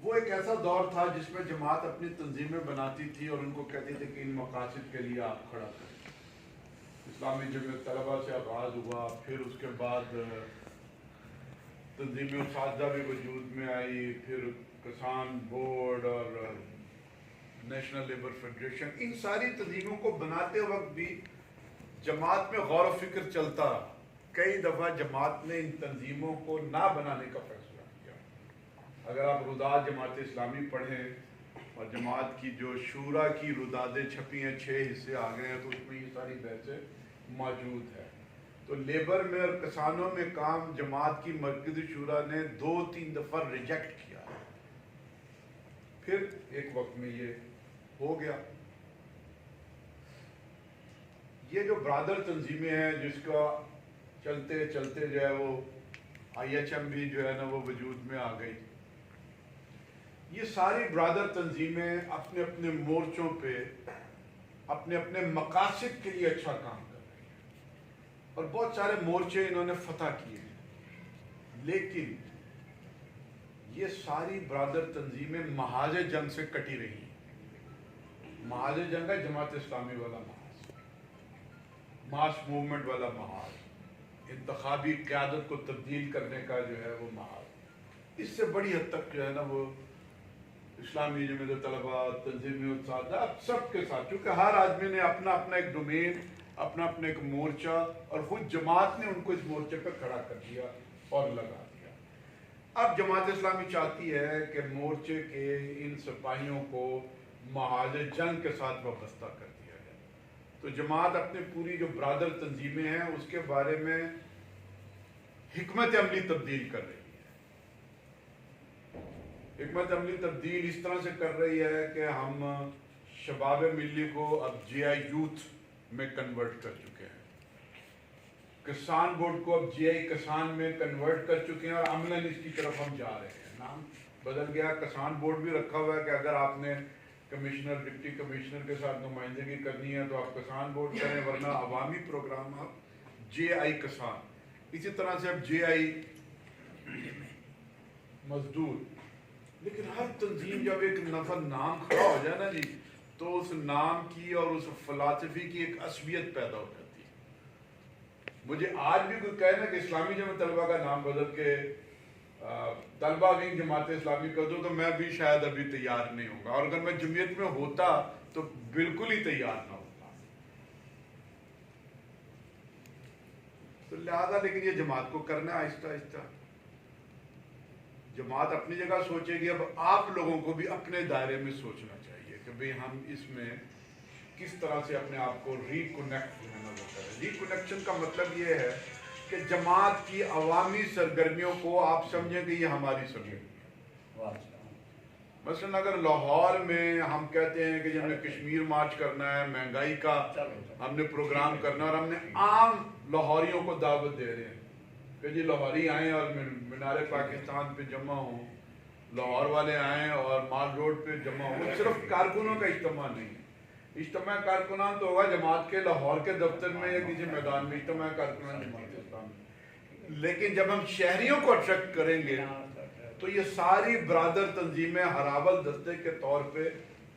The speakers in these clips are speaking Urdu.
وہ ایک ایسا دور تھا جس میں جماعت اپنی تنظیمیں بناتی تھی اور ان کو کہتی تھی کہ ان مقاصد کے لیے آپ کھڑا کریں. اسلامی جمعیت طلبہ سے آغاز ہوا، پھر اس کے بعد تنظیم اساتذہ بھی وجود میں آئی، پھر کسان بورڈ اور نیشنل لیبر فیڈریشن. ان ساری تنظیموں کو بناتے وقت بھی جماعت میں غور و فکر چلتا رہا. کئی دفعہ جماعت نے ان تنظیموں کو نہ بنانے کا فیصلہ کیا. اگر آپ روداد جماعت اسلامی پڑھیں اور جماعت کی جو شورا کی رودادیں چھپی ہیں 6 حصے آ گئے ہیں تو اس میں یہ ساری بحثیں موجود ہے. تو لیبر میں اور کسانوں میں کام جماعت کی مرکزی شورا نے 2-3 دفعہ ریجیکٹ کیا. پھر ایک وقت میں یہ ہو گیا. یہ جو برادر تنظیمیں ہیں جس کا چلتے چلتے جو ہے وہ آئی ایچ ایم بھی جو ہے نا وہ وجود میں آ گئی. یہ ساری برادر تنظیمیں اپنے اپنے مورچوں پہ اپنے اپنے مقاصد کے لیے اچھا کام کر رہی ہیں اور بہت سارے مورچے انہوں نے فتح کیے ہیں. لیکن یہ ساری برادر تنظیمیں محاذ جنگ سے کٹی رہی ہیں. محاذ جنگ ہے جماعت اسلامی والا محاذ، ماس موومنٹ والا محاذ، انتخابی قیادت کو تبدیل کرنے کا جو ہے وہ محاذ. اس سے بڑی حد تک جو ہے نا وہ اسلامی جمعیت طلبہ، تنظیمی اساتذہ سب کے ساتھ، چونکہ ہر آدمی نے اپنا اپنا ایک ڈومین، اپنا اپنا ایک مورچہ، اور خود جماعت نے ان کو اس مورچے پہ کھڑا کر دیا اور لگا دیا. اب جماعت اسلامی چاہتی ہے کہ مورچے کے ان سپاہیوں کو محاذ جنگ کے ساتھ وابستہ کر دیا جائے. تو جماعت اپنی پوری جو برادر تنظیمیں ہیں اس کے بارے میں حکمت عملی تبدیل کر رہی ہے. حکمت عملی تبدیل اس طرح سے کر رہی ہے کہ ہم شباب ملی کو اب جے آئی یوتھ میں کنورٹ کر چکے ہیں. کسان بورڈ کو اب جے آئی کسان میں کنورٹ کر چکے ہیں اور عملاً اس کی طرف ہم جا رہے ہیں. نام بدل گیا، کسان بورڈ بھی رکھا ہوا ہے کہ اگر آپ نے کمشنر ڈپٹی کمشنر کے ساتھ نمائندگی کرنی ہے تو آپ کسان بورڈ کریں، ورنہ عوامی پروگرام آپ جے آئی کسان. اسی طرح سے اب جے آئی مزدور. لیکن ہر تنظیم جب ایک نفر نام کھڑا ہو جائے نا جی تو اس نام کی اور اس فلسفی کی ایک عصبیت پیدا ہو جاتی ہے. مجھے آج بھی کوئی کہے نا کہ اسلامی جمعیت طلبہ کا نام بدل کے طلبہ ونگ جماعت اسلامی کر دو تو میں بھی شاید ابھی تیار نہیں ہوگا، اور اگر میں جمعیت میں ہوتا تو بالکل ہی تیار نہ ہوتا. تو لہذا لیکن یہ جماعت کو کرنا ہے آہستہ آہستہ. جماعت اپنی جگہ سوچے گی، اب آپ لوگوں کو بھی اپنے دائرے میں سوچنا چاہیے کہ بھئی ہم اس میں کس طرح سے اپنے آپ کو ریکنیکٹ ہونا کریں. ریکنیکشن کا مطلب یہ ہے کہ جماعت کی عوامی سرگرمیوں کو آپ سمجھیں کہ یہ ہماری سرگرمی ہے. مثلا اگر لاہور میں ہم کہتے ہیں کہ ہم نے کشمیر مارچ کرنا ہے، مہنگائی کا ہم نے پروگرام کرنا ہے، اور ہم نے عام لاہوریوں کو دعوت دے رہے ہیں کہ جی لاہوری آئیں اور مینار پاکستان پہ جمع ہوں، لاہور والے آئیں اور مال روڈ پہ جمع ہوں. صرف کارکنوں کا اجتماع نہیں ہے. اجتماع کارکنان تو ہوگا جماعت کے لاہور کے دفتر میں یا کسی میدان میں، اجتماع کارکنان جماعت اسلامی. لیکن جب ہم شہریوں کو اٹریکٹ کریں گے تو یہ ساری برادر تنظیمیں ہراول دستے کے طور پہ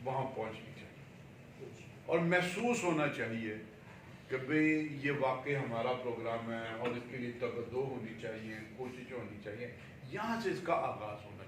وہاں پہنچنی چاہیے اور محسوس ہونا چاہیے کہ بھئی یہ واقعی ہمارا پروگرام ہے اور اس کے لیے توجہ ہونی چاہیے، کوشش ہونی چاہیے. یہاں سے اس کا آغاز ہونا